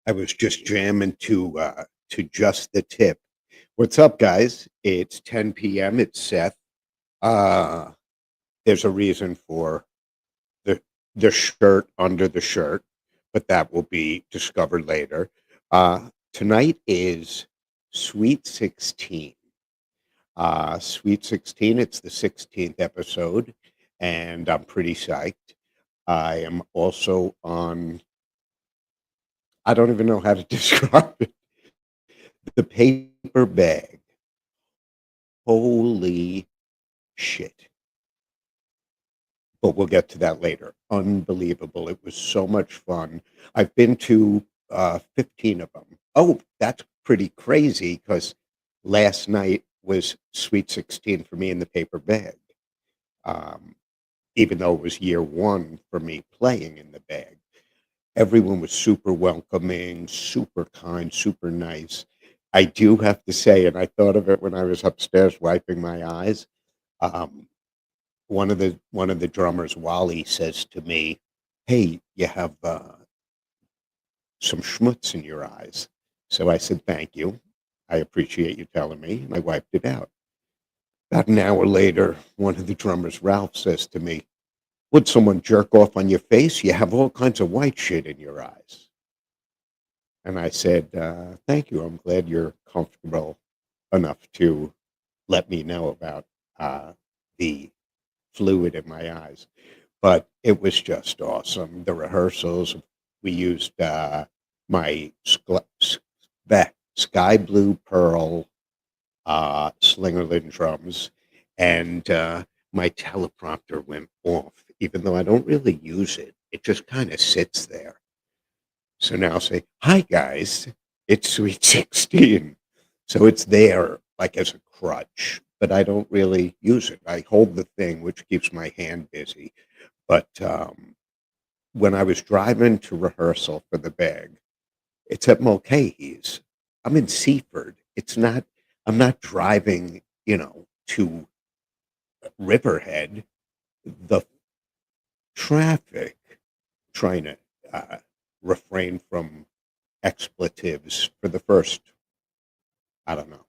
I was just jamming to Just the Tip. What's up, guys? It's 10 p.m. It's Seth. Uh there's a reason for the shirt under the shirt, but that will be discovered later. Tonight is Sweet 16. Sweet 16, it's the 16th episode, and I'm pretty psyched. I am also on, I don't even know how to describe it, the paper bag. Holy shit. But we'll get to that later. Unbelievable. It was so much fun. I've been to 15 of them. Oh, that's pretty crazy because last night was Sweet 16 for me in the paper bag. Um, Even though it was year one for me playing in the bag. Everyone was super welcoming, super kind, super nice. I do have to say, and I thought of it when I was upstairs wiping my eyes. Um, one of the drummers, Wally, says to me, "Hey, you have some schmutz in your eyes." So I said, "Thank you. I appreciate you telling me." And I wiped it out. About an hour later, one of the drummers, Ralph, says to me, "Would someone jerk off on your face? You have all kinds of white shit in your eyes." And I said, "Thank you. I'm glad you're comfortable enough to let me know about the fluid in my eyes." But it was just awesome. The rehearsals, we used my sky blue pearl Slingerland drums, and my teleprompter went off, even though I don't really use it. It just kind of sits there. So now I'll say, "Hi, guys, it's Sweet 16." So it's there like as a crutch, but I don't really use it. I hold the thing, which keeps my hand busy. But when I was driving to rehearsal for the bag, it's at Mulcahy's. I'm in Seaford. I'm not driving, to Riverhead. The traffic, trying to uh, refrain from expletives for the first, I don't know,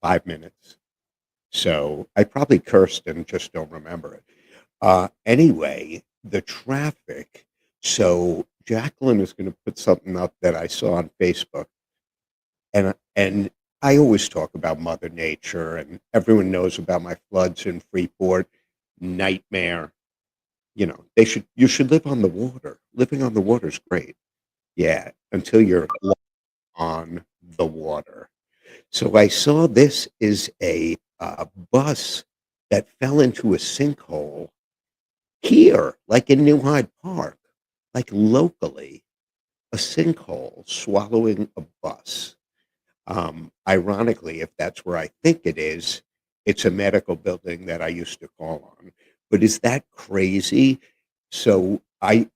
5 minutes. So I probably cursed and just don't remember it. Anyway, the traffic. So Jacqueline is going to put something up that I saw on Facebook, and I always talk about Mother Nature, and everyone knows about my floods in Freeport. Nightmare. You should live on the water. Living on the water is great. Yeah, until you're on the water. So I saw this is a bus that fell into a sinkhole here, like in New Hyde Park, like locally, a sinkhole swallowing a bus. Ironically, if that's where I think it is, it's a medical building that I used to call on. But is that crazy? So I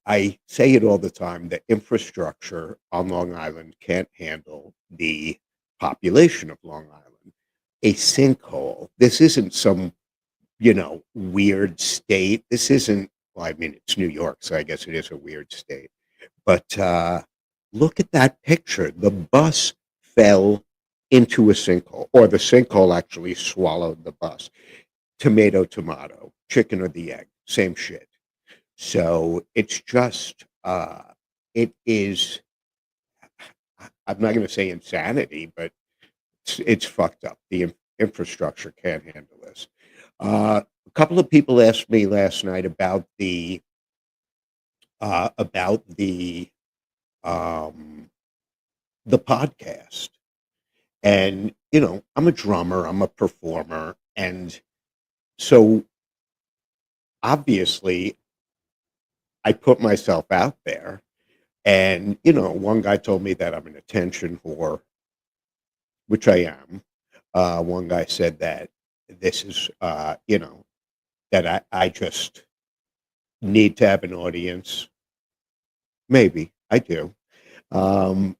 say it all the time. The infrastructure on Long Island can't handle the population of Long Island. A sinkhole. This isn't some weird state. This isn't. Well, I mean, it's New York, so I guess it is a weird state. But look at that picture. The bus fell into a sinkhole, or the sinkhole actually swallowed the bus. Tomato, tomato, chicken or the egg, same shit. So it's just, it is, I'm not going to say insanity, but it's fucked up. The infrastructure can't handle this. A couple of people asked me last night about um, the podcast. And, I'm a drummer, I'm a performer. And so obviously I put myself out there. And, one guy told me that I'm an attention whore, which I am. One guy said that this is, that I just need to have an audience. Maybe I do. Um,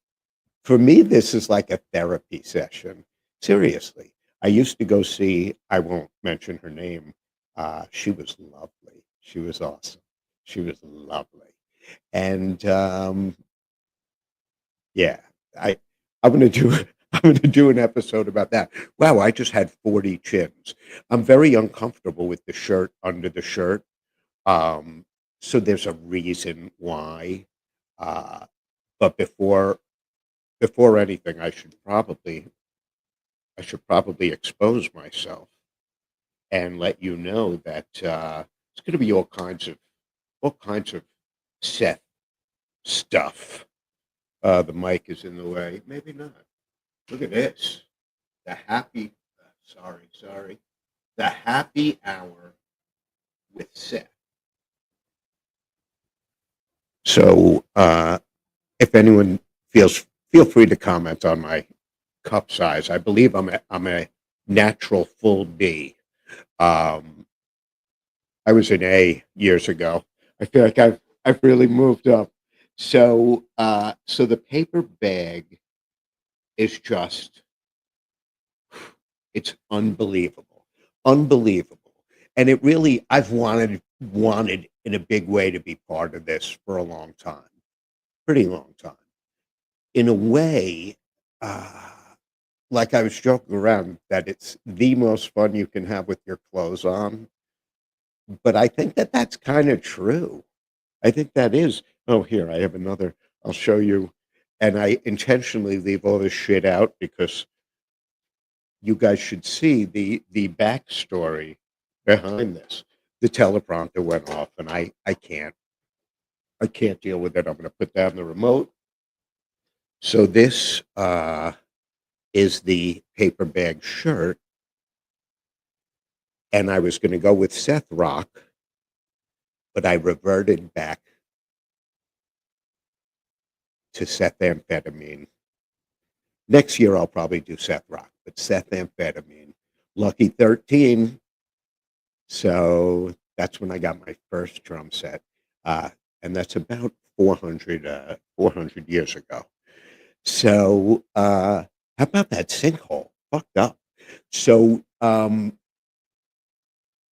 for me, this is like a therapy session. Seriously. I used to go see, I won't mention her name. She was lovely. She was awesome. She was lovely. And Yeah, I I'm gonna do I'm gonna do an episode about that. Wow, I just had 40 chins. I'm very uncomfortable with the shirt under the shirt, um, so there's a reason why, uh, but before anything, I should probably expose myself and let you know that, it's gonna be all kinds of Seth stuff. The mic is in the way. Maybe not. Look at this. The happy, sorry. The happy hour with Seth. So, if anyone feel free to comment on my cup size. I believe I'm a natural full B. Um, I was an A years ago. I feel like I've really moved up. So, so the paper bag is just it's unbelievable, unbelievable, and it really I've wanted in a big way to be part of this for a long time, pretty long time. In a way, uh, like I was joking around that it's the most fun you can have with your clothes on, but I think that that's kind of true. I think that is. Oh, here I have another. I'll show you, and I intentionally leave all this shit out because you guys should see the backstory behind this. The teleprompter went off, and I can't deal with it. I'm going to put down the remote. So this is the paper bag shirt, and I was going to go with Seth Rock, but I reverted back to Seth Amphetamine. Next year I'll probably do Seth Rock, but Seth Amphetamine. Lucky 13. So that's when I got my first drum set. Uh, and that's about 400 years ago. So how about that sinkhole? Fucked up. So I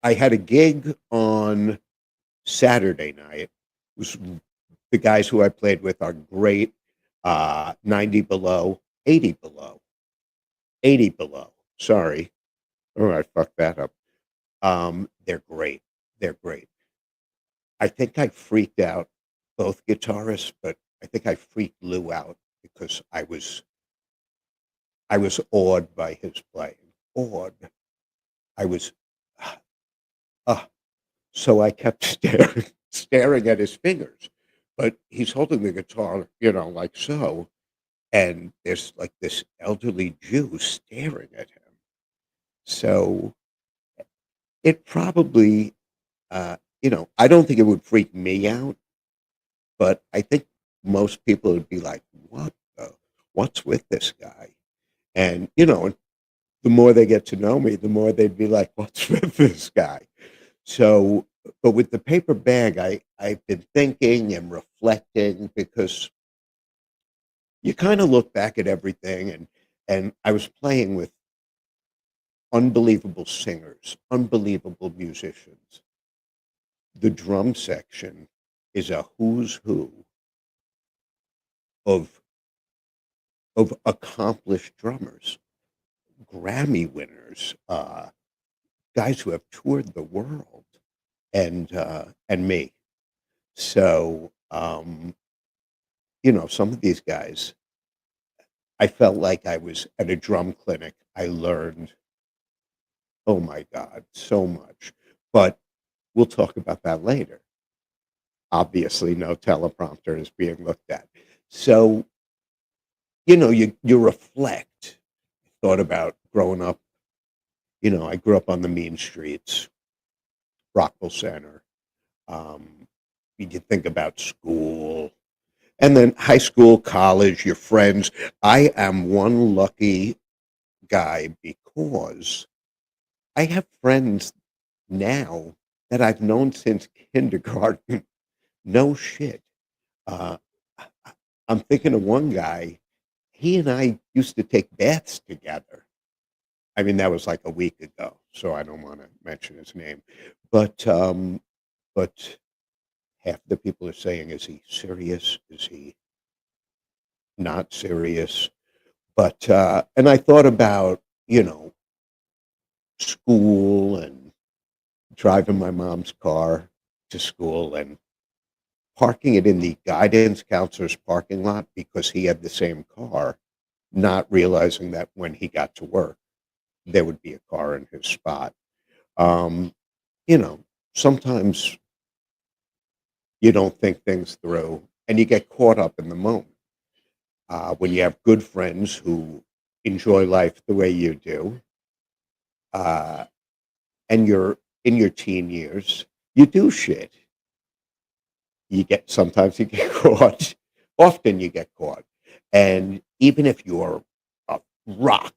had a gig on Saturday night. It was the guys who I played with are great. 90 below, 80 below, 80 below. Sorry. Oh, I fucked that up. They're great. They're great. I think I freaked out both guitarists, but I think I freaked Lou out because I was awed by his playing. Awed. I was uh, so I kept staring at his fingers. But he's holding the guitar, like so, and there's like this elderly Jew staring at him. So it probably I don't think it would freak me out, but I think most people would be like, what's with this guy? And, the more they get to know me, the more they'd be like, what's with this guy? So, but with the paper bag, I've been thinking and reflecting because you kind of look back at everything and I was playing with unbelievable singers, unbelievable musicians. The drum section is a who's who of accomplished drummers, Grammy winners, guys who have toured the world, and me. So, some of these guys, I felt like I was at a drum clinic. I learned, oh my God, so much. But we'll talk about that later. Obviously, no teleprompter is being looked at. So, you reflect. Thought about growing up. I grew up on the mean streets, Rockville Center. Um, you could think about school, and then high school, college, your friends. I am one lucky guy because I have friends now that I've known since kindergarten. No shit. Uh, I- I'm thinking of one guy. He and I used to take baths together. I mean, that was like a week ago, so I don't want to mention his name. But half the people are saying, "Is he serious? Is he?" not serious. But and I thought about, school and driving my mom's car to school and parking it in the guidance counselor's parking lot because he had the same car, not realizing that when he got to work, there would be a car in his spot. Um, you know, Sometimes you don't think things through and you get caught up in the moment. When you have good friends who enjoy life the way you do, uh, and you're in your teen years, you do shit. Sometimes you get caught. Often you get caught. And even if you're a rock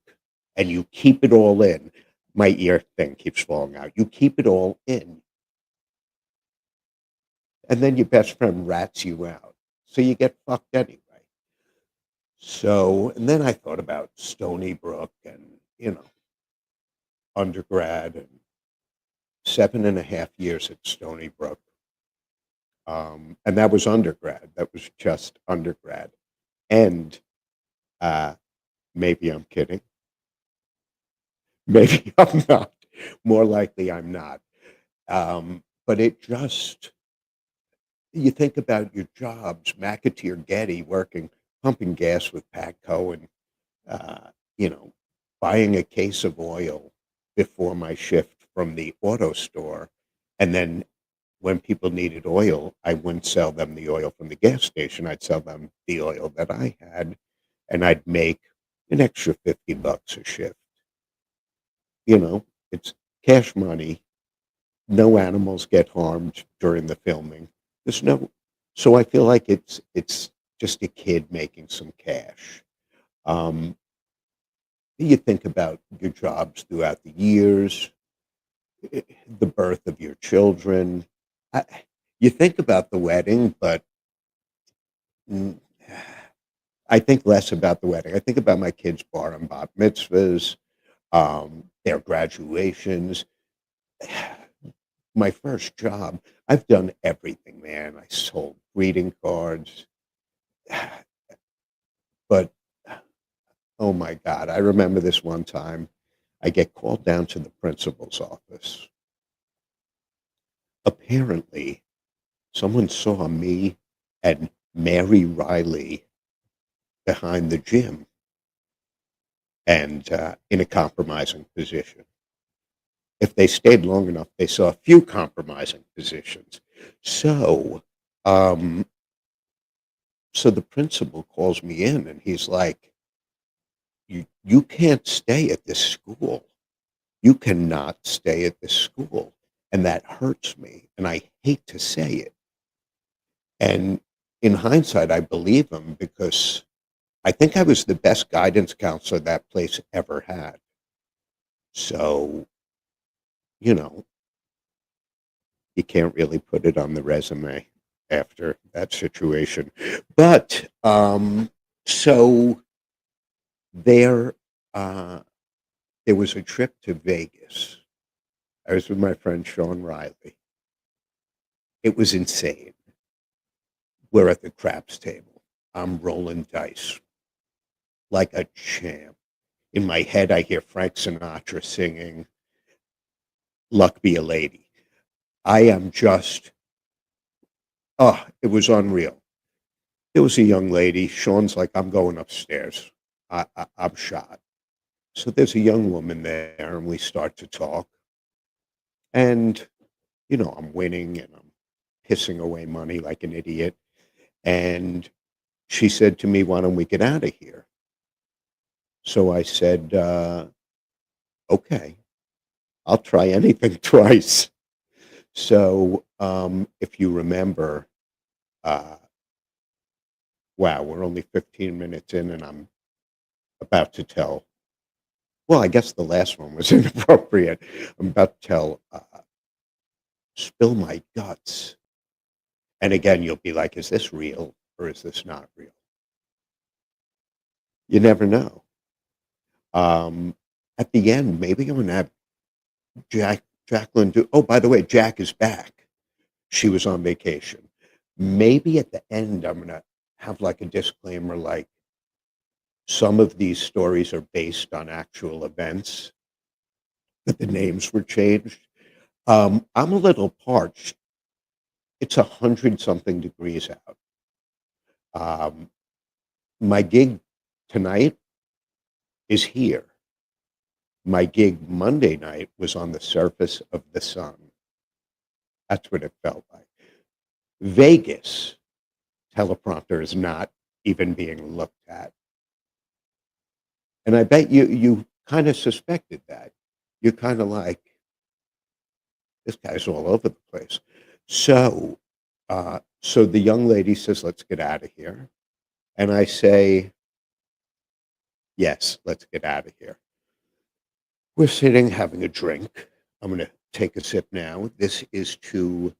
and you keep it all in, my ear thing keeps falling out. You keep it all in, and then your best friend rats you out. So you get fucked anyway. So, and then I thought about Stony Brook and, undergrad and 7.5 years at Stony Brook. And that was undergrad. That was just undergrad. And uh, maybe I'm kidding. Maybe I'm not. More likely I'm not. But you think about your jobs, McAteer Getty working, pumping gas with Patco and, uh, you know, buying a case of oil before my shift from the auto store. And then when people needed oil, I wouldn't sell them the oil from the gas station. I'd sell them the oil that I had, and I'd make an extra $50 a shift. It's cash money. No animals get harmed during the filming. There's no, so I feel like it's just a kid making some cash. Um, you think about your jobs throughout the years, the birth of your children. I, you think about the wedding, but mm, I think less about the wedding. I think about my kids' bar and bat mitzvahs, their graduations. My first job, I've done everything, man. I sold greeting cards, but oh my God, I remember this one time. I get called down to the principal's office. Apparently, someone saw me and Mary Riley behind the gym and in a compromising position. If they stayed long enough, they saw a few compromising positions. So, um, so the principal calls me in and he's like, you can't stay at this school. You cannot stay at this school. And that hurts me. And I hate to say it. And in hindsight, I believe him because I think I was the best guidance counselor that place ever had. So, you know, you can't really put it on the resume after that situation. But so there, uh, there was a trip to Vegas. I was with my friend Sean Riley. It was insane. We're at the craps table. I'm rolling dice like a champ. In my head, I hear Frank Sinatra singing "Luck Be a Lady." I am just, oh, it was unreal. There was a young lady. Sean's like, I'm going upstairs. I'm shot. So there's a young woman there, and we start to talk. And, I'm winning and I'm pissing away money like an idiot. And she said to me, why don't we get out of here? So I said, okay, I'll try anything twice. So if you remember, uh, wow, we're only 15 minutes in and I'm about to tell. Well, I guess the last one was inappropriate. I'm about to tell, spill my guts. And again, you'll be like, is this real or is this not real? You never know. Um, at the end, maybe I'm going to have Jacqueline do. Oh, by the way, Jack is back. She was on vacation. Maybe at the end, I'm going to have like a disclaimer like, Some of these stories are based on actual events, but the names were changed. I'm a little parched. It's 100 something degrees out. Um, my gig tonight is here. My gig Monday night was on the surface of the sun. That's what it felt like. Vegas, teleprompter is not even being looked at. And I bet you kind of suspected that. You're kind of like, this guy's all over the place. So, so the young lady says, "Let's get out of here." And I say, "Yes, let's get out of here." We're sitting having a drink. I'm going to take a sip now. This is to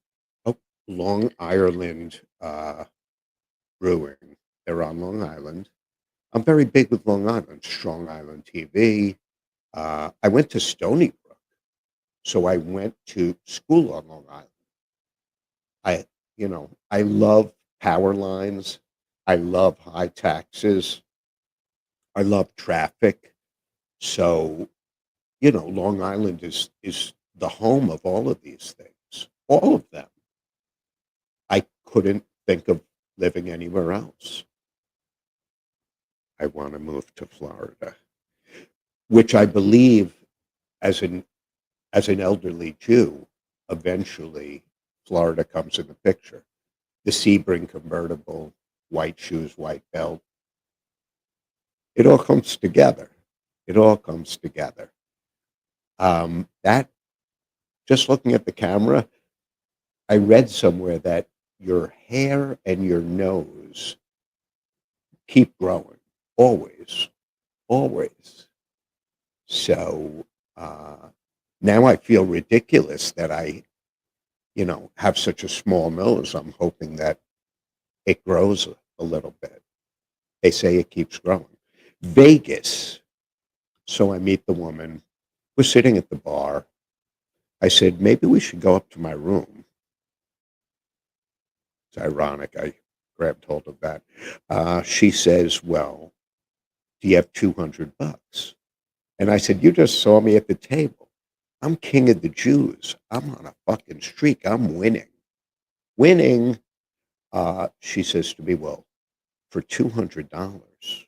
oh, Long Island Brewing. They're on Long Island. I'm very big with Long Island, Strong Island TV. I went to Stony Brook, so I went to school on Long Island. I, I love power lines. I love high taxes. I love traffic. So, Long Island is the home of all of these things, all of them. I couldn't think of living anywhere else. I want to move to Florida, which I believe, as an elderly Jew, eventually Florida comes in the picture. The Sebring convertible, white shoes, white belt. It all comes together. It all comes together. That just looking at the camera, I read somewhere that your hair and your nose keep growing, always, always. So now I feel ridiculous that I, have such a small nose. I'm hoping that it grows a little bit. They say it keeps growing. Vegas. So I meet the woman. We're sitting at the bar. I said, maybe we should go up to my room. It's ironic. I grabbed hold of that. She says, well, do you have $200? And I said, you just saw me at the table. I'm king of the Jews. I'm on a fucking streak. I'm winning. Winning. She says to me, well, for $200,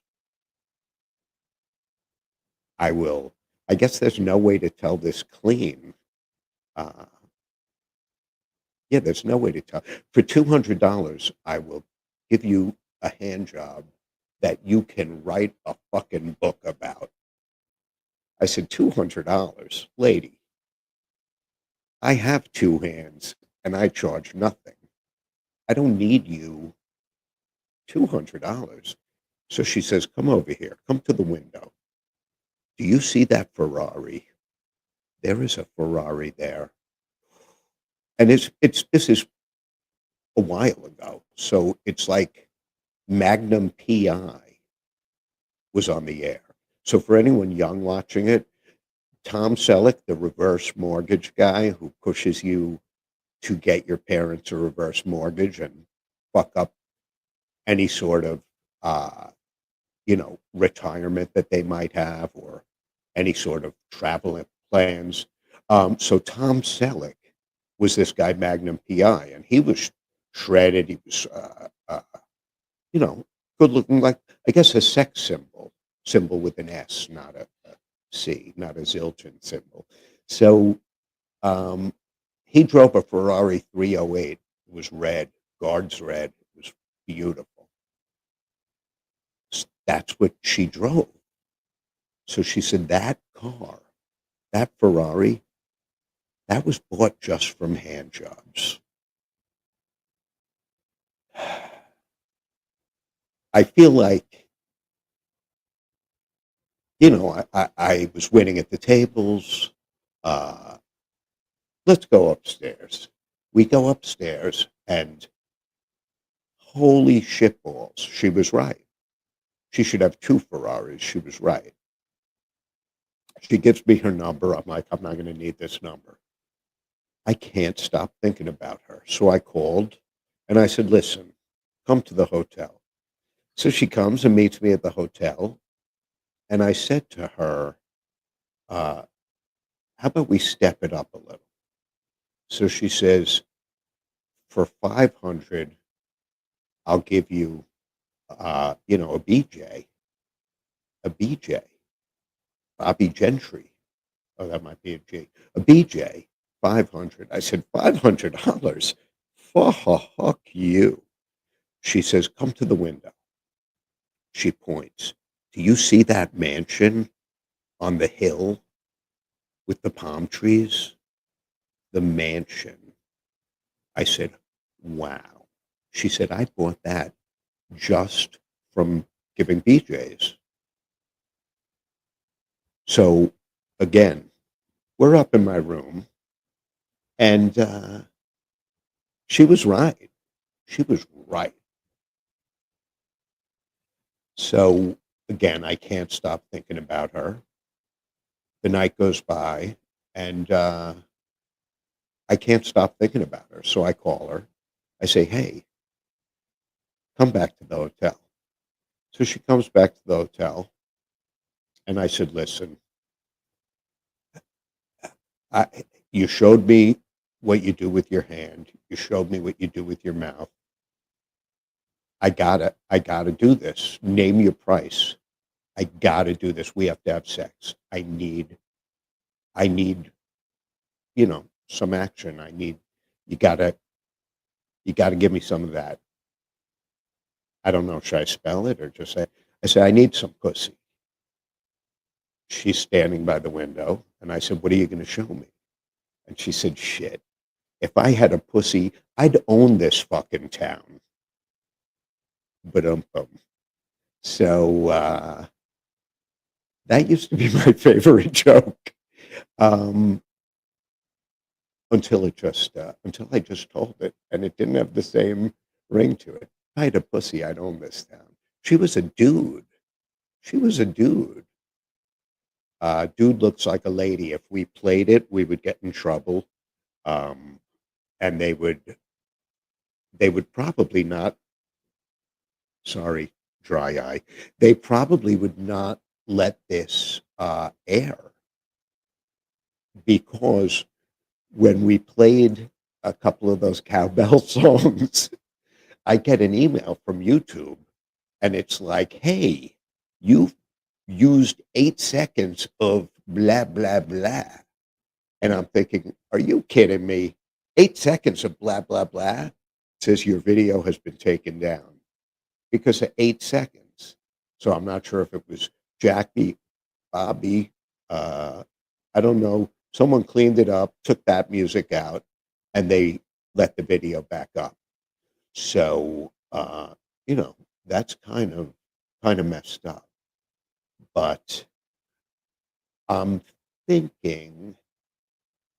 I will. I guess there's no way to tell this clean. Uh, yeah, there's no way to tell. For $200, I will give you a hand job that you can write a fucking book about. I said, $200, lady. I have two hands and I charge nothing. I don't need you $200. So she says, come over here. Come to the window. Do you see that Ferrari? There is a Ferrari there. And this is a while ago. So it's like Magnum PI was on the air. So for anyone young watching it, Tom Selleck, the reverse mortgage guy who pushes you to get your parents a reverse mortgage and fuck up any sort of, retirement that they might have or any sort of travel plans. So Tom Selleck was this guy, Magnum PI, and he was shredded. He was, you know, good looking, like, I guess, a sex symbol with an S, not a C, not a Zildjian symbol. So um, he drove a Ferrari 308. It was red, guards red. It was beautiful. That's what she drove. So she said that car, that Ferrari, that was bought just from hand jobs. I feel like, I was winning at the tables. Uh, let's go upstairs. We go upstairs, and holy shitballs, she was right. She should have two Ferraris. She was right. She gives me her number. I'm like, I'm not going to need this number. I can't stop thinking about her. So I called and I said, listen, come to the hotel. So she comes and meets me at the hotel. And I said to her, uh, "How about we step it up a little?" So she says, "For 500, I'll give you, a BJ, Bobby Gentry." Oh, that might be a G. A BJ, 500. I said, $500? Fuck you. She says, "Come to the window." She points. "Do you see that mansion on the hill with the palm trees?" The mansion. I said, "Wow." She said, "I bought that just from giving BJ's." So again, we're up in my room, and she was right. She was right. So again, I can't stop thinking about her. The night goes by, and I can't stop thinking about her. So I call her. I say, "Hey, come back to the hotel." So she comes back to the hotel, and I said, "Listen, I, you showed me what you do with your hand. You showed me what you do with your mouth. I gotta do this. Name your price. I gotta do this. We have to have sex. I need, some action. You gotta, you gotta give me some of that." I don't know. Should I spell it or just say? I said, "I need some pussy." She's standing by the window, and I said, "What are you going to show me?" And she said, "Shit. If I had a pussy, I'd own this fucking town." But so that used to be my favorite joke. Um, until I just told it, and it didn't have the same ring to it. If I had a pussy, I'd own this town. She was a dude. She was a dude. Dude looks like a lady. If we played it, we would get in trouble, um, and they would probably not. Sorry, dry eye. They probably would not let this air, because when we played a couple of those cowbell songs, I get an email from YouTube, and it's like, "Hey, you've used 8 seconds of blah blah blah." And I'm thinking, "Are you kidding me? 8 seconds of blah blah blah?" It says your video has been taken down because of 8 seconds. So I'm not sure if it was Jackie, Bobby, uh, I don't know. Someone cleaned it up, took that music out, and they let the video back up. So you know, that's kind of messed up. But I'm thinking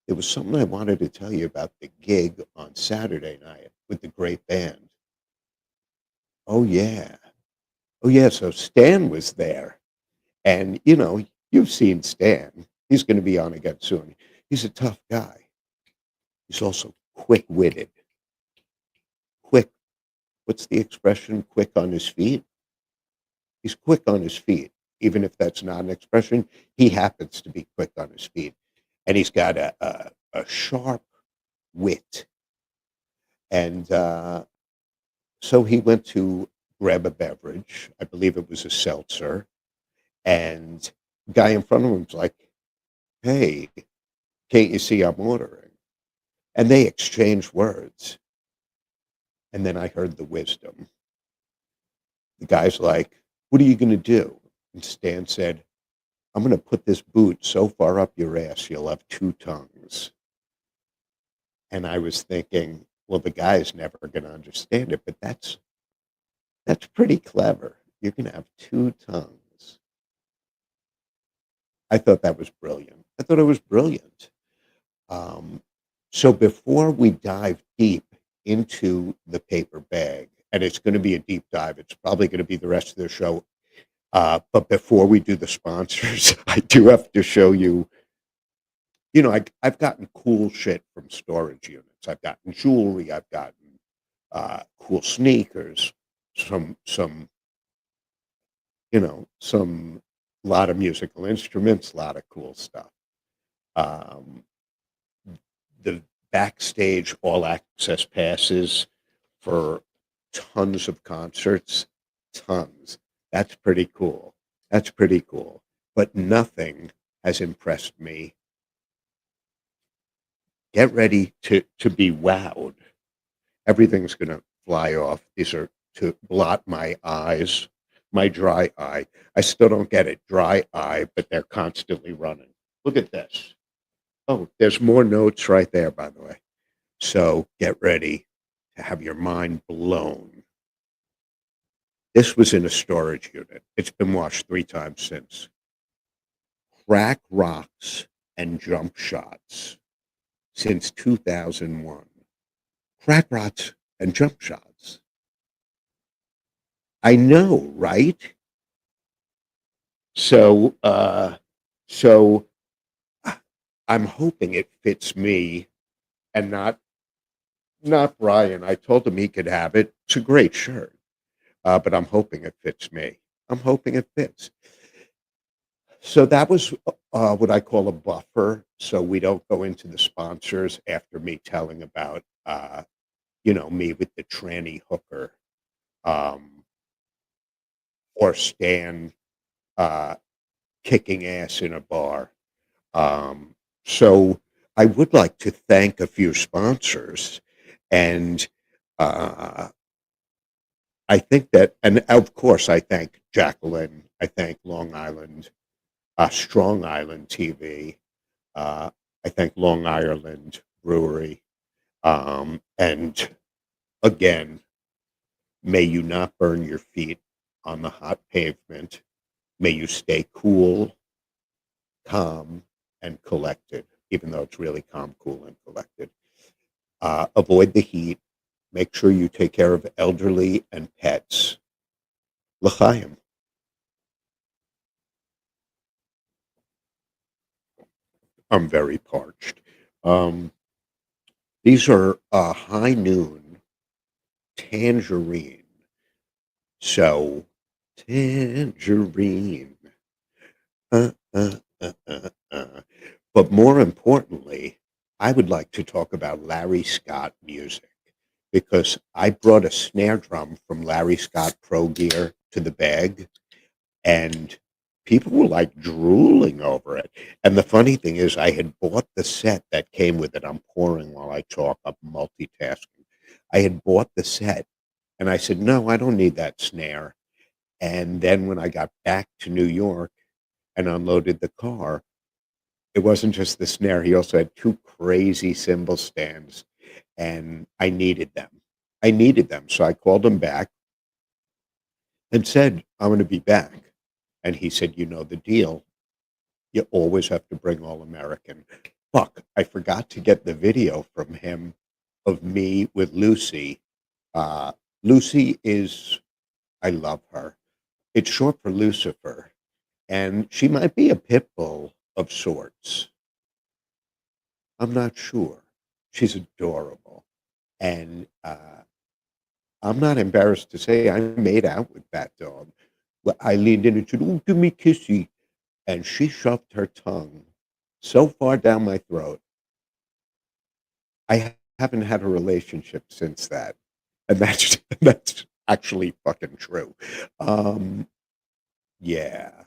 there was something I wanted to tell you about the gig on Saturday night with the great band. Oh yeah. Oh yeah. So Stan was there. And you've seen Stan. He's going to be on again soon. He's a tough guy. He's also quick-witted. Quick. What's the expression? Quick on his feet. He's quick on his feet. Even if that's not an expression, he happens to be quick on his feet, and he's got a sharp wit. And so he went to grab a beverage. I believe it was a seltzer. And the guy in front of him was like, "Hey, can't you see I'm ordering?" And they exchanged words. And then I heard the wisdom. The guy's like, "What are you going to do?" And Stan said, "I'm going to put this boot so far up your ass, you'll have two tongues." And I was thinking, well, the guy's never going to understand it, but that's pretty clever. You're going to have two tongues. I thought that was brilliant. I thought it was brilliant. Um, so before we dive deep into the paper bag, and it's going to be a deep dive, it's probably going to be the rest of the show. But before we do the sponsors, I do have to show you. I've gotten cool shit from storage units. I've gotten jewelry. I've gotten cool sneakers. Some A lot of musical instruments, a lot of cool stuff. Um, the backstage all access passes for tons of concerts, tons. That's pretty cool. That's pretty cool. But nothing has impressed me. Get ready to be wowed. Everything's gonna fly off. These are to blot my eyes, my dry eye. I still don't get it, dry eye, but they're constantly running. Look at this. Oh, there's more notes right there, by the way. So get ready to have your mind blown. This was in a storage unit. It's been washed 3 times since. Crack rocks and jump shots since 2001. Crack rocks and jump shots. I know, right? So, so I'm hoping it fits me and not Brian. I told him he could have it. It's a great shirt, but I'm hoping it fits me. I'm hoping it fits. So that was what I call a buffer, so we don't go into the sponsors after me telling about me with the tranny hooker, um, or Stan uh, kicking ass in a bar. Um, so I would like to thank a few sponsors, and uh, I think that, and of course, I thank Jacqueline. I thank Long Island, Strong Island TV. Uh, I thank Long Island Brewery. And again, may you not burn your feet on the hot pavement. May you stay cool, calm, and collected, even though it's really calm, cool, and collected. Avoid the heat. Make sure you take care of elderly and pets. L'chaim. I'm very parched. Um, these are high noon tangerine. So, tangerine. Uh, uh, But more importantly, I would like to talk about Larry Scott music because I brought a snare drum from Larry Scott Pro Gear to the bag, and people were like drooling over it. And the funny thing is, I had bought the set that came with it. I'm pouring while I talk, I'm multitasking. I had bought the set, and I said, no, I don't need that snare. And then when I got back to New York and unloaded the car, it wasn't just the snare. He also had 2 crazy cymbal stands, and I needed them. I needed them, so I called him back and said, "I'm gonna be back." And he said, "You know the deal. You always have to bring all American." Fuck, I forgot to get the video from him of me with Lucy. Uh, Lucy is I love her. It's short for Lucifer, and she might be a pit bull of sorts. I'm not sure. She's adorable, and, I'm not embarrassed to say I made out with that dog. Well, I leaned in and said, "Ooh, give me kissy," and she shoved her tongue so far down my throat. I haven't had a relationship since that, and that's that's actually fucking true. Um, yeah,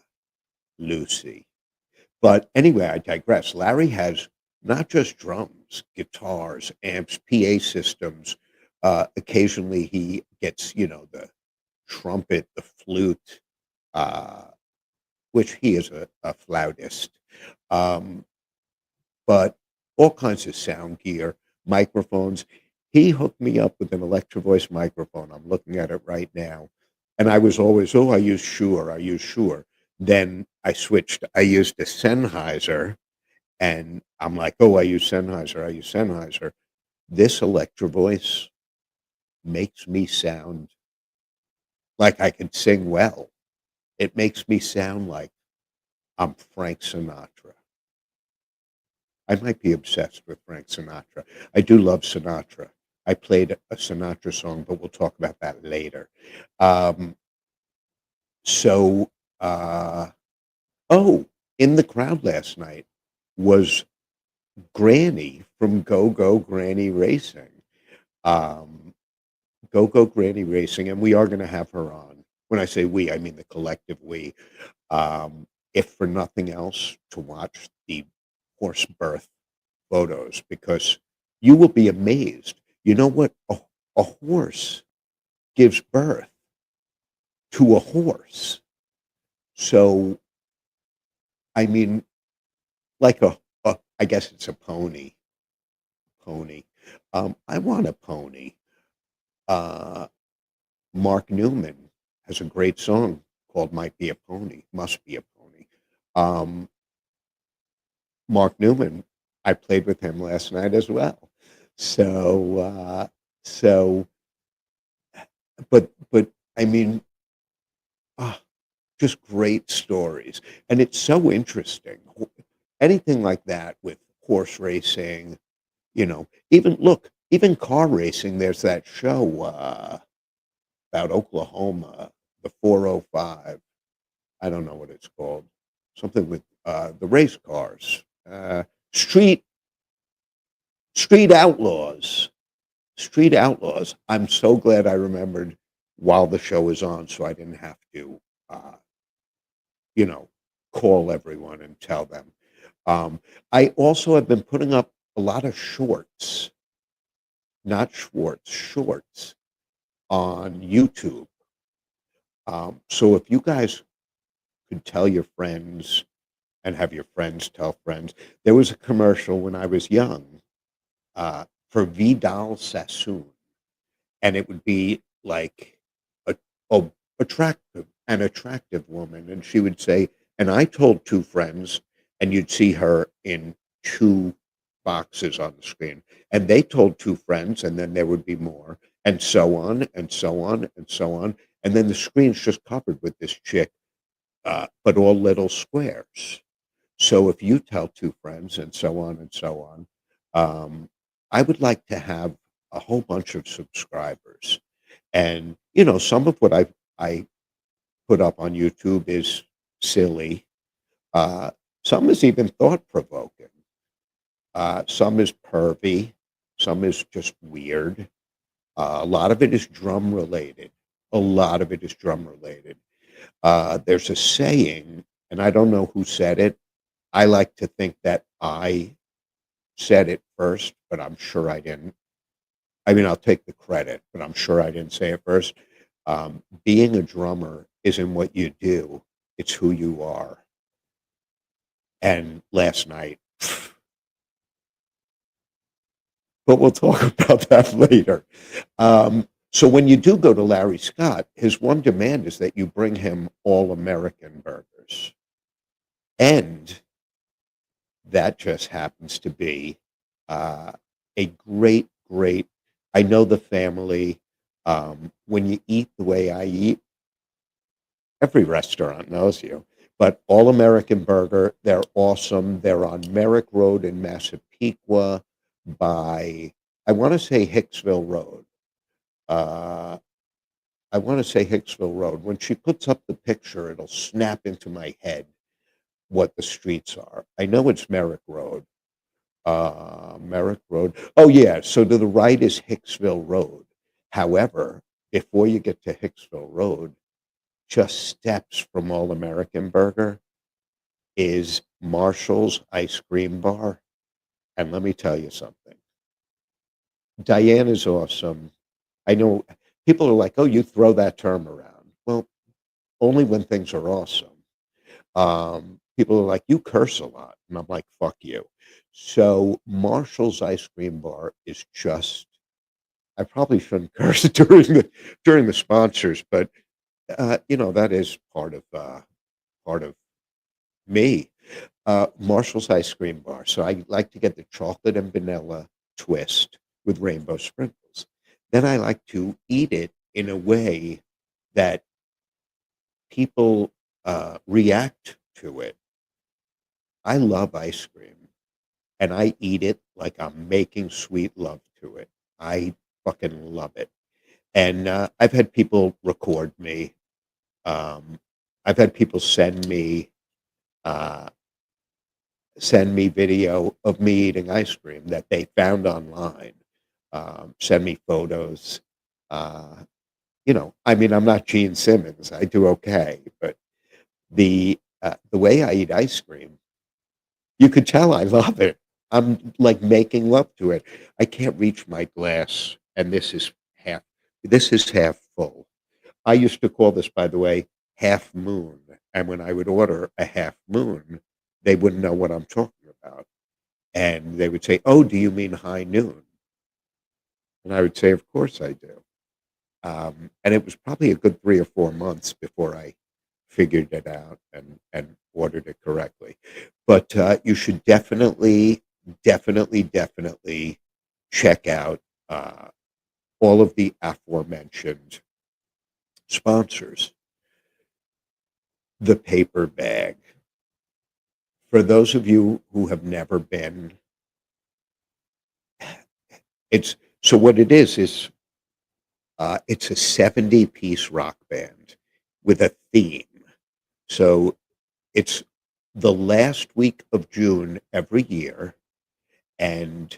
Lucy. But anyway, I digress. Larry has not just drums, guitars, amps, PA systems. Occasionally, he gets, the trumpet, the flute, uh, which he is a flautist. Um, but all kinds of sound gear, microphones. He hooked me up with an Electro Voice microphone. I'm looking at it right now. And I was always, oh, I use Shure, I use Shure. Then I switched. I used a Sennheiser, and I'm like, oh, I use Sennheiser, I use Sennheiser. This Electro Voice makes me sound like I can sing well. It makes me sound like I'm Frank Sinatra. I might be obsessed with Frank Sinatra. I do love Sinatra. I played a Sinatra song, but we'll talk about that later. Um, so, uh, Oh, in the crowd last night was Granny from Go Go Granny Racing. Um, Go Go Granny Racing, and we are gonna have her on. When I say we, I mean the collective we. If for nothing else, to watch the horse birth photos, because you will be amazed. You know what? A horse gives birth to a horse. So, I mean, like I guess it's a pony. I want a pony. Uh, Mark Newman has a great song called "Might Be a Pony," must be a pony. Um, Mark Newman, I played with him last night as well. So, so, but I mean, ah, just great stories, and it's so interesting. Anything like that with horse racing, even look, even car racing. There's that show about Oklahoma, the 405. I don't know what it's called. Something with the race cars. Street Street Outlaws. Street Outlaws. I'm so glad I remembered while the show was on, so I didn't have to, uh, you know, call everyone and tell them. Um, I also have been putting up a lot of shorts, not Schwartz, shorts on YouTube. So if you guys could tell your friends and have your friends tell friends, there was a commercial when I was young for Vidal Sassoon, and it would be like a, a attractive woman, and she would say, and I told two friends, and you'd see her in two boxes on the screen, and they told two friends, and then there would be more, and so on and so on and so on, and then the screen's just covered with this chick, but all little squares. So if you tell two friends and so on and so on, I would like to have a whole bunch of subscribers. And some of what I put up on YouTube is silly. Uh, some is even thought provoking. Some is pervy. Some is just weird. A lot of it is drum related. A lot of it is drum related. There's a saying, and I don't know who said it. I like to think that I said it first, but I'm sure I didn't. I mean, I'll take the credit, but I'm sure I didn't say it first. Being a drummer isn't what you do, it's who you are. And last night, but we'll talk about that later. So when you do go to Larry Scott, his one demand is that you bring him all American burgers. And that just happens to be uh, a great. I know the family. When you eat the way I eat, every restaurant knows you. But All American Burger, they're awesome. They're on Merrick Road in Massapequa by, I want to say Hicksville Road. Uh, I want to say Hicksville Road. When she puts up the picture, it'll snap into my head what the streets are. I know it's Merrick Road. Merrick Road. Oh, yeah. So to the right is Hicksville Road. However, before you get to Hicksville Road, just steps from All American Burger is Marshall's Ice Cream Bar. And let me tell you something. Diane is awesome. I know people are like, oh, you throw that term around. Well, only when things are awesome. People are like, you curse a lot. And I'm like, fuck you. So Marshall's Ice Cream Bar is just, I probably shouldn't curse during the sponsors, but that is part of me. Marshall's Ice Cream Bar. So I like to get the chocolate and vanilla twist with rainbow sprinkles. Then I like to eat it in a way that people react to it. I love ice cream, and I eat it like I'm making sweet love to it. I fucking love it. And I've had people record me. Um, I've had people send me. uh, send me video of me eating ice cream that they found online, send me photos. Uh, I mean, I'm not Gene Simmons. I do okay, but the way I eat ice cream, you could tell I love it. I'm like making love to it. I can't reach my glass, and half. This is half full. I used to call this, by the way, half moon. And when I would order a half moon, they wouldn't know what I'm talking about. And they would say, "Oh, do you mean high noon?" And I would say, "Of course I do." And it was probably a good 3 or 4 months before I figured it out and ordered it correctly. But you should definitely check out all of the aforementioned sponsors. The paper bag. For those of you who have never been, it's so what it is it's a 70-piece rock band with a theme. So it's the last week of June every year, and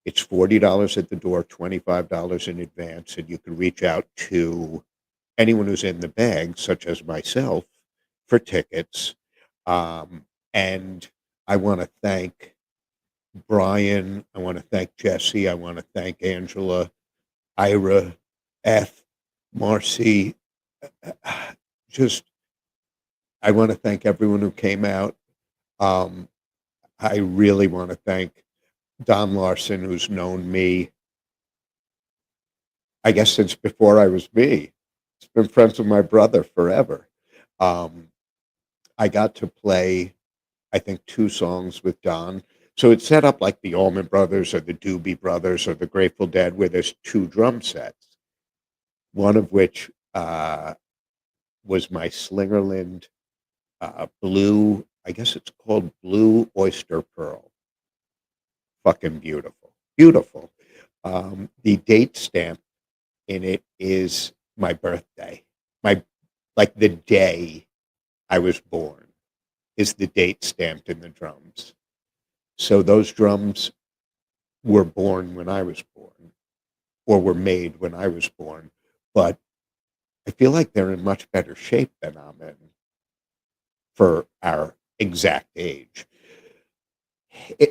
it's $40 at the door, $25 in advance, and you can reach out to anyone who's in the bag, such as myself, for tickets. Um, and I want to thank Brian. I want to thank Jesse. I want to thank Angela, Ira, F, Marcy. Just, I want to thank everyone who came out. Um, I really want to thank Don Larson, who's known me, I guess, since before I was me. He's been friends with my brother forever. Um, I got to play, I think, 2 songs with Don. So it's set up like the Allman Brothers or the Doobie Brothers or the Grateful Dead, where there's 2 drum sets, one of which was my Slingerland blue, I guess it's called Blue Oyster Pearl. Fucking beautiful. Beautiful. The date stamp in it is my birthday. My like the day I was born is the date stamped in the drums. So those drums were born when I was born, or were made when I was born, but I feel like they're in much better shape than I'm in for our exact age.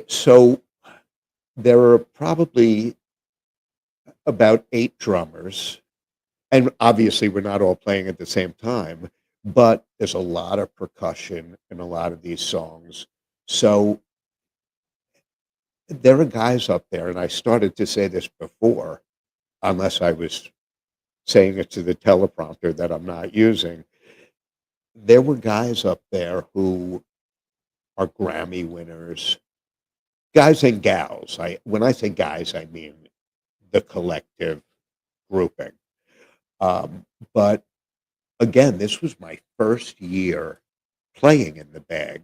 So there are probably about 8 drummers, and obviously we're not all playing at the same time, but there's a lot of percussion in a lot of these songs. So there are guys up there, and I started to say this before, unless I was saying it to the teleprompter that I'm not using. There were guys up there who are Grammy winners, guys and gals. When I say guys, I mean the collective grouping. Um, but again, this was my first year playing in the bag,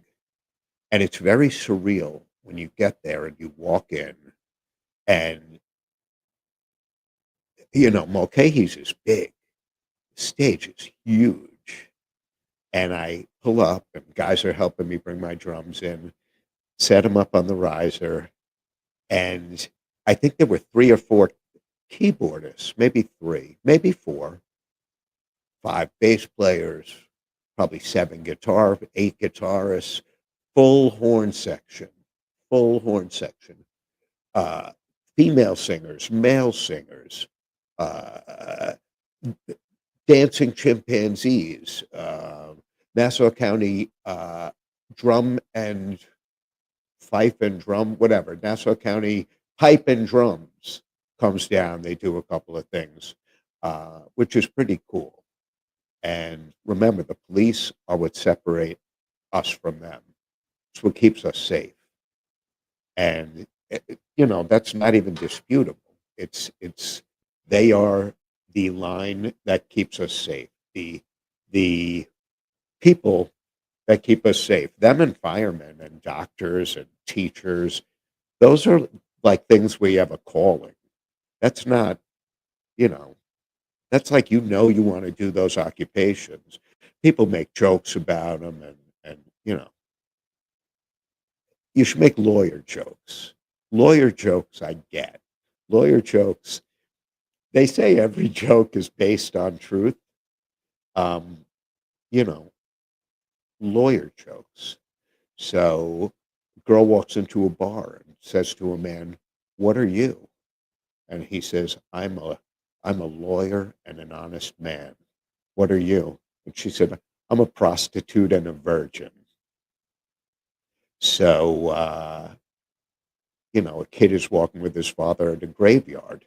and it's very surreal when you get there and you walk in, and Mulcahy's is big, the stage is huge, and I pull up, and guys are helping me bring my drums in, set them up on the riser, and I think there were 3 or 4 keyboardists, maybe 3, maybe 4, 5 bass players, probably 8 guitarists, full horn section, full horn section, uh, female singers, male singers, uh, dancing chimpanzees, Nassau County drum and fife and drum, whatever. Nassau County pipe and drums comes down. They do a couple of things, which is pretty cool. And remember, the police are what separate us from them. It's what keeps us safe. And that's not even disputable. It's they are the line that keeps us safe. The people that keep us safe. Them and firemen and doctors and teachers. Those are like things where you have a calling. That's not, you know, that's like you want to do those occupations. People make jokes about them, and You should make lawyer jokes. Lawyer jokes, I get. Lawyer jokes, they say every joke is based on truth. Um, you know, lawyer jokes. So, girl walks into a bar and says to a man, "What are you?" And he says, I'm a lawyer and an honest man. What are you?" And she said, "I'm a prostitute and a virgin." So, a kid is walking with his father at a graveyard.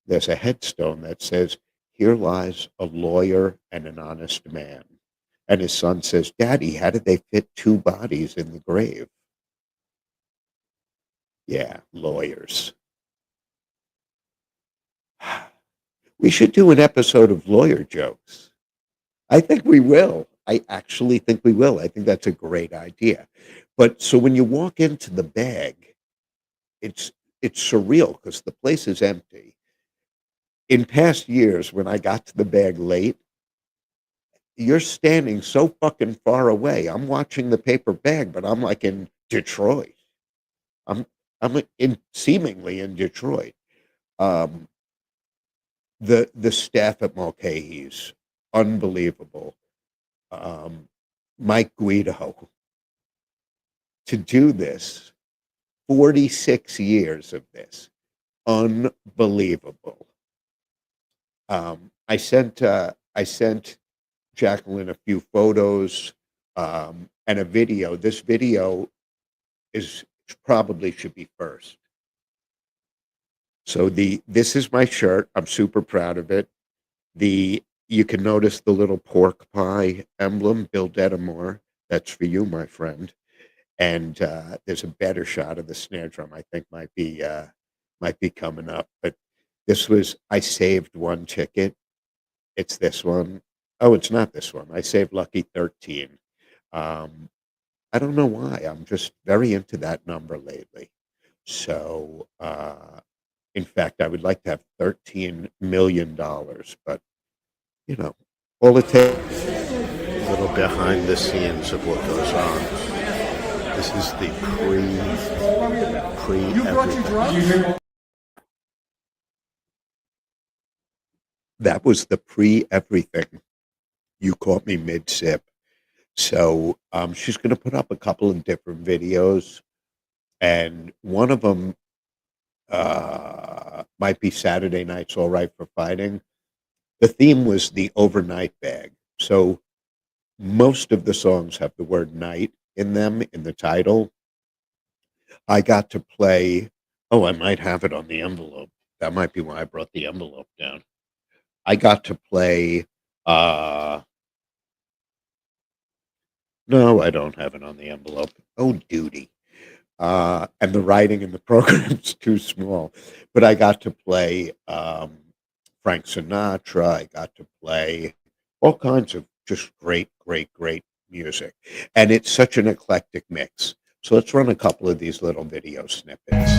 There's a headstone that says, "Here lies a lawyer and an honest man." And his son says, "Daddy, how did they fit two bodies in the grave?" Yeah, lawyers. We should do an episode of lawyer jokes. I think we will. I actually think we will. I think that's a great idea. But so when you walk into the bag, it's it's surreal because the place is empty. In past years, when I got to the bag late, you're standing so fucking far away. I'm watching the paper bag, but I'm like in Detroit. I'm I'm in seemingly in Detroit. Um, the staff at Mulcahy's, unbelievable. Um, Mike Guido, to do this, 46 years of this, unbelievable. I sent Jacqueline a few photos and a video. This video is probably should be first. So this is my shirt. I'm super proud of it. The You can notice the little pork pie emblem, Bill Dedamore. That's for you, my friend. And there's a better shot of the snare drum. I think might be coming up. But this was I saved one ticket. It's this one. Oh, it's not this one. I saved Lucky 13. Um, I don't know why. I'm just very into that number lately. So, in fact, I would like to have $13 million, but you know, all it takes a little behind the scenes of what goes on. This is the pre everything. That was the pre everything. You caught me mid sip. So she's going to put up a couple of different videos, and one of them might be Saturday Nights All Right for Fighting. The theme was the overnight bag. So most of the songs have the word night in them in the title. I got to play, oh, I might have it on the envelope. That might be why I brought the envelope down. I got to play, uh, no, I don't have it on the envelope. Oh, duty. And the writing in the program's too small. But I got to play Frank Sinatra. I got to play all kinds of just great, great, great music. And it's such an eclectic mix. So let's run a couple of these little video snippets.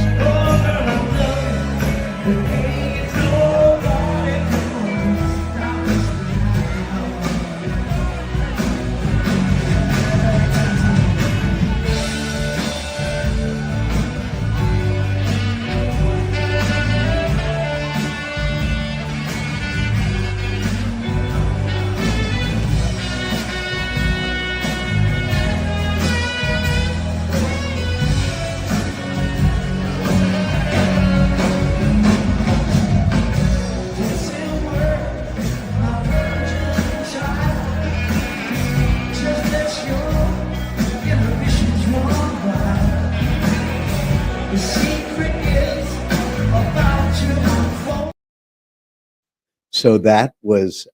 So that was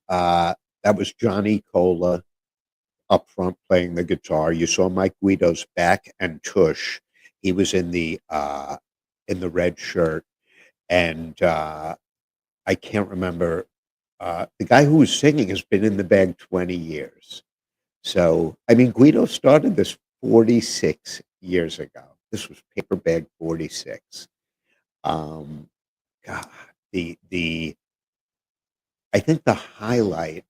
Johnny Cola up front playing the guitar. You saw Mike Guido's back and tush. He was in the red shirt, and I can't remember. The guy who was singing has been in the band 20 years. So I mean, Guido started this 46 years ago. This was Paper Bag 46. Um, God, the I think the highlight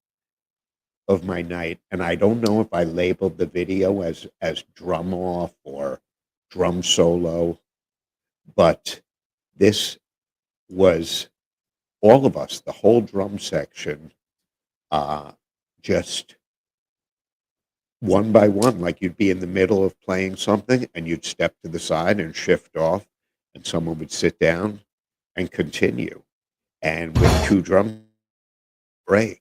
of my night, and I don't know if I labeled the video as drum off or drum solo, but this was all of us, the whole drum section, uh, just one by one, like you'd be in the middle of playing something and you'd step to the side and shift off, and someone would sit down and continue. And with two drum break.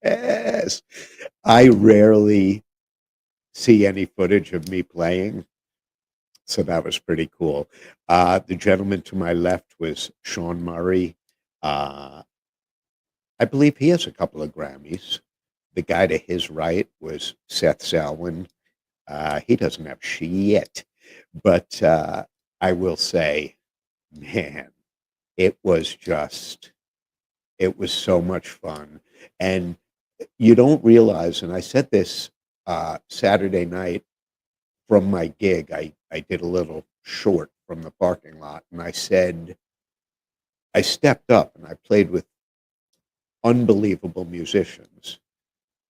Yes. I rarely see any footage of me playing, so that was pretty cool. The gentleman to my left was Sean Murray. Uh, I believe he has a couple of Grammys. The guy to his right was Seth Salwin. He doesn't have shit, but I will say, man, it was just, it was so much fun. And you don't realize, and I said this Saturday night from my gig, I did a little short from the parking lot, and I said, I stepped up and I played with unbelievable musicians.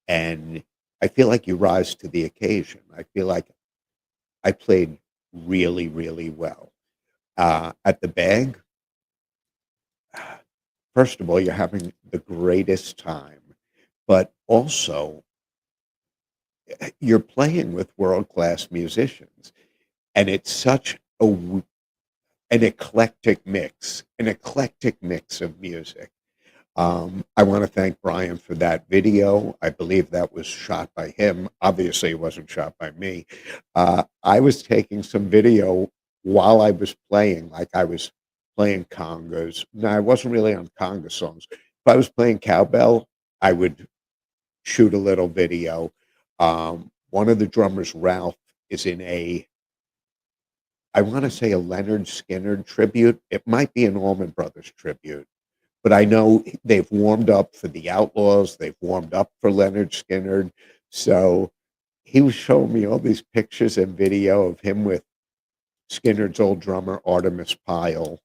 And I feel like you rise to the occasion. I feel like I played really, really well. At the bag, first of all, you're having the greatest time, but also you're playing with world class musicians, and it's such an eclectic mix of music. I want to thank Brian for that video. I believe that was shot by him. Obviously, it wasn't shot by me. I was taking some video while I was playing, like I was playing congas. No, I wasn't really on conga songs. If I was playing cowbell, I would shoot a little video. One of the drummers, Ralph, is in I want to say a Leonard Skinner tribute. It might be an Allman Brothers tribute, but I know they've warmed up for the Outlaws. They've warmed up for Leonard Skinner. So he was showing me all these pictures and video of him with Skinner's old drummer, Artemis Pyle,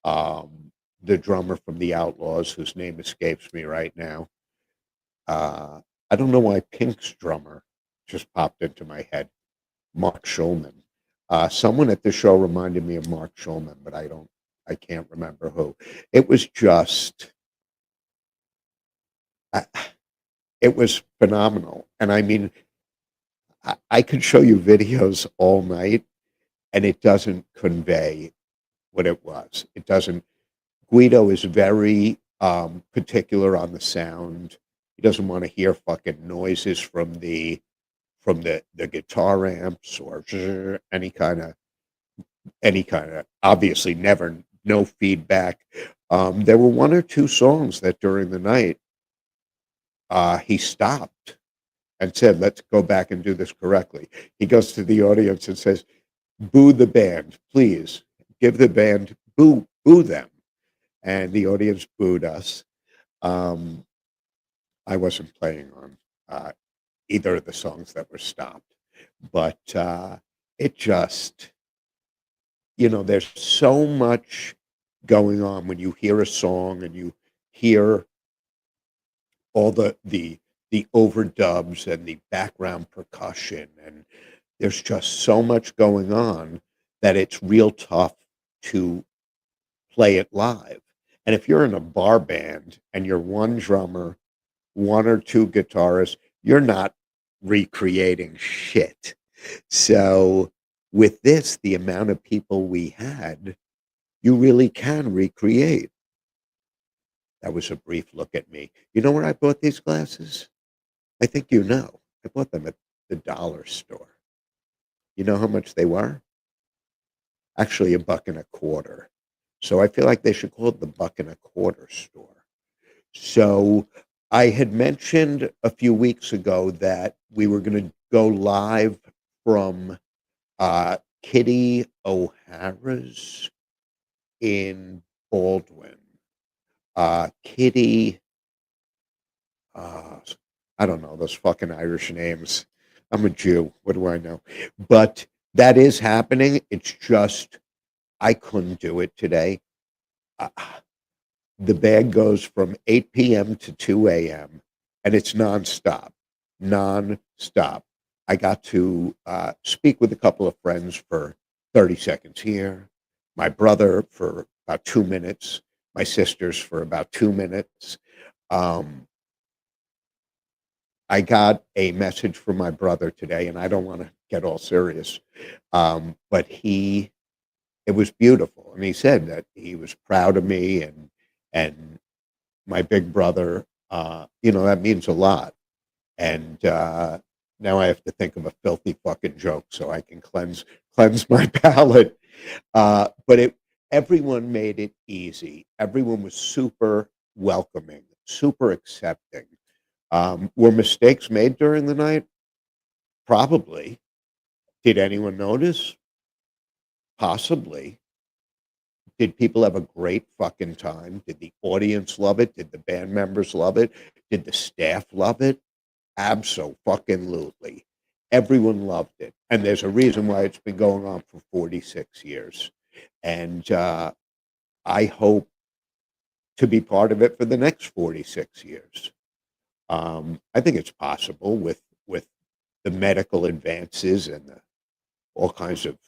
the drummer from the Outlaws, whose name escapes me right now. Uh, I don't know why Pink's drummer just popped into my head, Mark Schulman. Someone at the show reminded me of Mark Schulman, but I can't remember who. It was just, I- it was phenomenal. And I mean, I could show you videos all night, and it doesn't convey what it was. It doesn't. Guido is very particular on the sound. He doesn't want to hear fucking noises from the guitar amps or any kind of obviously never no feedback. There were one or two songs that during the night he stopped and said, "Let's go back and do this correctly." He goes to the audience and says, "Boo the band, please. Give the band boo them." And the audience booed us. Um, I wasn't playing on uh, either of the songs that were stopped, but it just, there's so much going on when you hear a song and you hear all the overdubs and the background percussion, and there's just so much going on that it's real tough to play it live. And if you're in a bar band and you're one drummer, one or two guitarists, you're not recreating shit. So with this, the amount of people we had, you really can recreate. That was a brief look at me. You know where I bought these glasses? I think you know. I bought them at the dollar store. You know how much they were? Actually, a buck and a quarter. So I feel like they should call it the buck and a quarter store. So I had mentioned a few weeks ago that we were going to go live from Kitty O'Hara's in Baldwin. Kitty, uh, I don't know those fucking Irish names. I'm a Jew. What do I know? But that is happening. It's just I couldn't do it today. Uh, the bag goes from 8 p.m. to 2 a.m. and it's nonstop, nonstop. I got to speak with a couple of friends for 30 seconds here, my brother for about 2 minutes, my sisters for about 2 minutes. Um, I got a message from my brother today, and I don't want to get all serious, but it was beautiful, and he said that he was proud of me, and my big brother, that means a lot. And now I have to think of a filthy fucking joke so I can cleanse my palate. But everyone made it easy. Everyone was super welcoming, super accepting. Were mistakes made during the night? Probably. Did anyone notice? Possibly. Did people have a great fucking time? Did the audience love it? Did the band members love it? Did the staff love it? Abso-fucking-lutely. Everyone loved it. And there's a reason why it's been going on for 46 years. And I hope to be part of it for the next 46 years. I think it's possible with the medical advances and all kinds of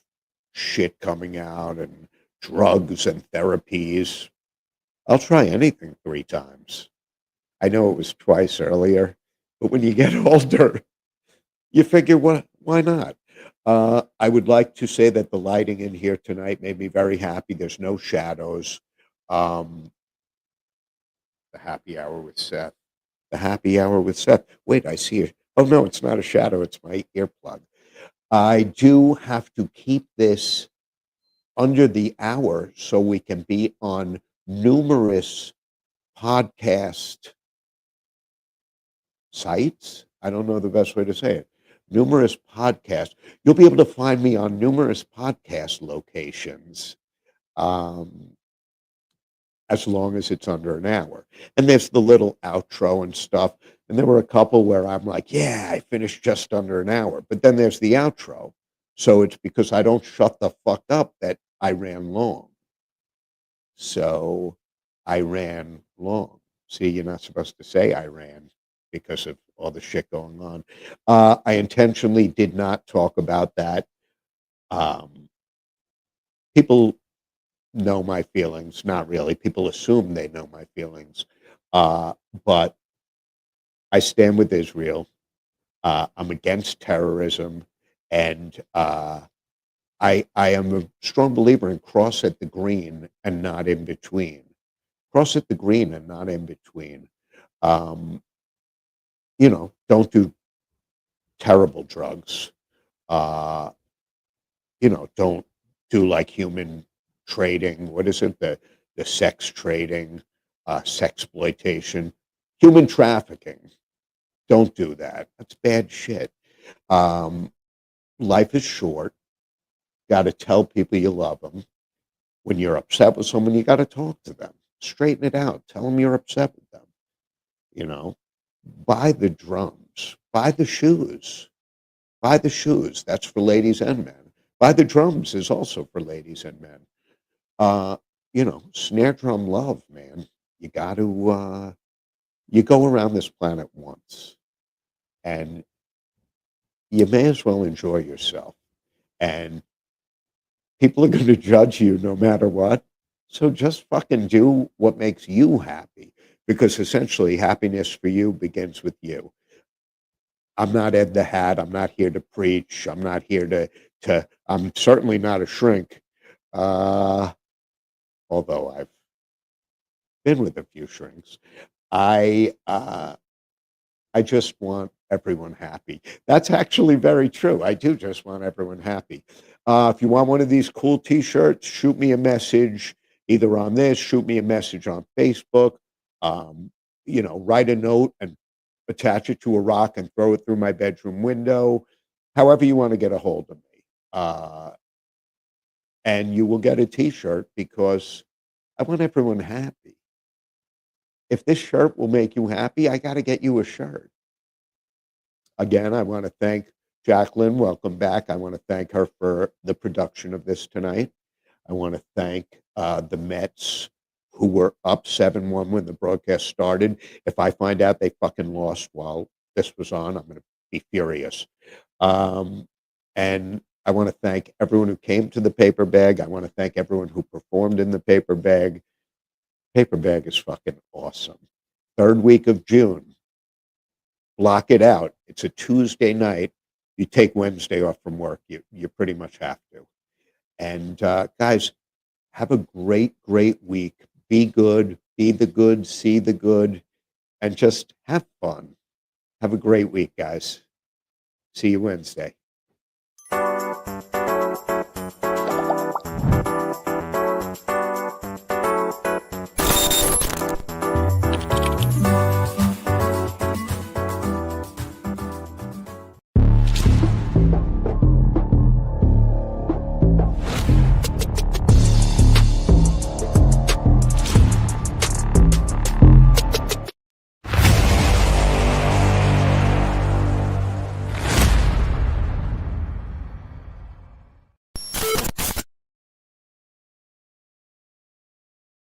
shit coming out and drugs and therapies. I'll try anything 3 times. I know it was twice earlier, but when you get older, you figure, why not? I would like to say that the lighting in here tonight made me very happy. There's no shadows. Um, the happy hour with Seth. The happy hour with Seth. Wait, I see it. Oh no, it's not a shadow. It's my earplug. I do have to keep this under the hour so we can be on numerous podcast sites. I don't know the best way to say it. Numerous podcasts. You'll be able to find me on numerous podcast locations, um, as long as it's under an hour. And there's the little outro and stuff. And there were a couple where I'm like, yeah, I finished just under an hour. But then there's the outro. So it's because I don't shut the fuck up that I ran long. So I ran long. See, you're not supposed to say I ran because of all the shit going on. I intentionally did not talk about that. Um, People know my feelings. Not really. People assume they know my feelings. Uh, but I stand with Israel. I'm against terrorism. And I am a strong believer in cross at the green and not in between. Cross at the green and not in between. Um, don't do terrible drugs. Uh, don't do like human trading. What is it? The sex trading, sexploitation, human trafficking. Don't do that. That's bad shit. Um, Life is short. Got to tell people you love them. When you're upset with someone, you got to talk to them. Straighten it out. Tell them you're upset with them. You know, buy the drums, buy the shoes, buy the shoes. That's for ladies and men. Buy the drums is also for ladies and men. snare drum love, man. You got to, you go around this planet once, and you may as well enjoy yourself. And people are going to judge you no matter what. So just fucking do what makes you happy, because essentially happiness for you begins with you. I'm not Ed the Hat. I'm not here to preach. I'm not here I'm certainly not a shrink. Uh, although I've been with a few shrinks. I, uh, I just want everyone happy. That's actually very true. I do just want everyone happy. If you want one of these cool T-shirts, shoot me a message either on this, shoot me a message on Facebook. Um, write a note and attach it to a rock and throw it through my bedroom window. However you want to get a hold of me, and you will get a T-shirt because I want everyone happy. If this shirt will make you happy, I got to get you a shirt. Again, I want to thank Jacqueline. Welcome back. I want to thank her for the production of this tonight. I want to thank the Mets, who were up 7-1 when the broadcast started. If I find out they fucking lost while this was on, I'm going to be furious. And I want to thank everyone who came to the paper bag. I want to thank everyone who performed in the paper bag. Paper bag is fucking awesome. Third week of June. Block it out. It's a Tuesday night. You take Wednesday off from work. You pretty much have to. And guys, have a great, great week. Be good. Be the good. See the good. And just have fun. Have a great week, guys. See you Wednesday.